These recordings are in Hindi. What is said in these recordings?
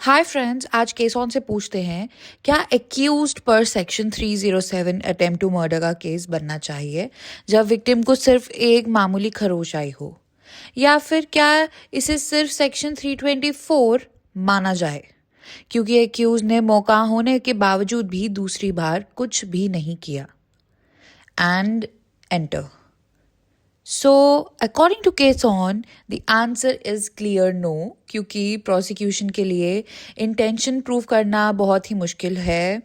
हाय फ्रेंड्स, आज केस ऑन से पूछते हैं क्या एक्यूज्ड पर सेक्शन 307 अटेम्प्ट टू मर्डर का केस बनना चाहिए जब विक्टिम को सिर्फ एक मामूली खरोच आई हो, या फिर क्या इसे सिर्फ सेक्शन 324 माना जाए क्योंकि एक्यूज ने मौका होने के बावजूद भी दूसरी बार कुछ भी नहीं किया। And enter. So according to case on the answer is clear no, क्योंकि प्रोसिक्यूशन के लिए इंटेंशन प्रूव करना बहुत ही मुश्किल है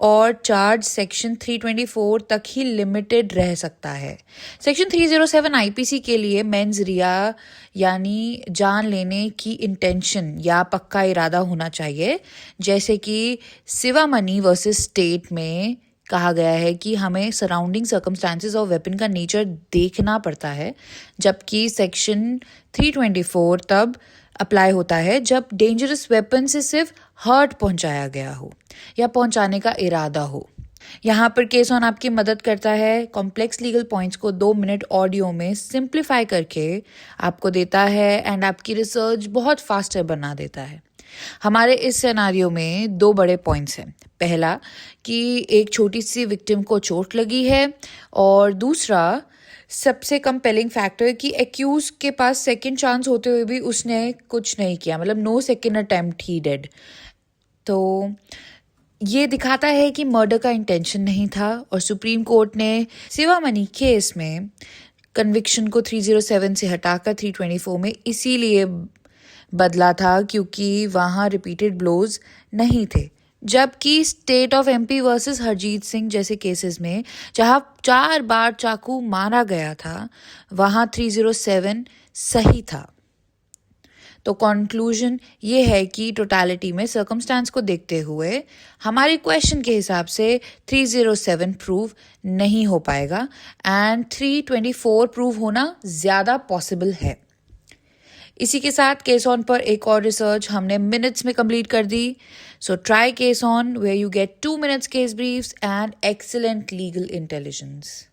और चार्ज सेक्शन 324 तक ही लिमिटेड रह सकता है। सेक्शन 307 आईपीसी के लिए मेंस रिया यानी जान लेने की इंटेंशन या पक्का इरादा होना चाहिए, जैसे कि शिवामणि वर्सेस स्टेट में कहा गया है कि हमें सराउंडिंग सर्कमस्टांसेस और वेपन का नेचर देखना पड़ता है, जबकि सेक्शन 324 तब अप्लाई होता है जब डेंजरस वेपन से सिर्फ हर्ट पहुंचाया गया हो या पहुंचाने का इरादा हो। यहाँ पर केस ऑन आपकी मदद करता है, कॉम्प्लेक्स लीगल पॉइंट्स को 2 मिनट ऑडियो में सिंप्लीफाई करके आपको देता है एंड आपकी रिसर्च बहुत फास्टर बना देता है। हमारे इस सिनेरियो में 2 बड़े पॉइंट्स हैं। पहला कि एक छोटी सी विक्टिम को चोट लगी है, और दूसरा सबसे कंपेलिंग फैक्टर कि एक्यूज के पास सेकंड चांस होते हुए भी उसने कुछ नहीं किया, मतलब नो सेकंड अटेम्प्ट, ही डेड। तो ये दिखाता है कि मर्डर का इंटेंशन नहीं था, और सुप्रीम कोर्ट ने शिवामणि केस में कन्विक्शन को 307 से हटाकर 324 में इसीलिए बदला था क्योंकि वहाँ रिपीटेड ब्लोज नहीं थे, जबकि state of MP versus Harjeet Singh जैसे केसेस में जहाँ 4 बार चाकू मारा गया था वहाँ 307 सही था। तो कंक्लूजन ये है कि टोटालिटी में सर्कमस्टांस को देखते हुए हमारे क्वेश्चन के हिसाब से 307 प्रूव नहीं हो पाएगा एंड 324 प्रूव होना ज़्यादा पॉसिबल है। इसी के साथ केस ऑन पर एक और रिसर्च हमने मिनट्स में कंप्लीट कर दी। So try case on where you get 2 minutes case briefs and excellent legal intelligence.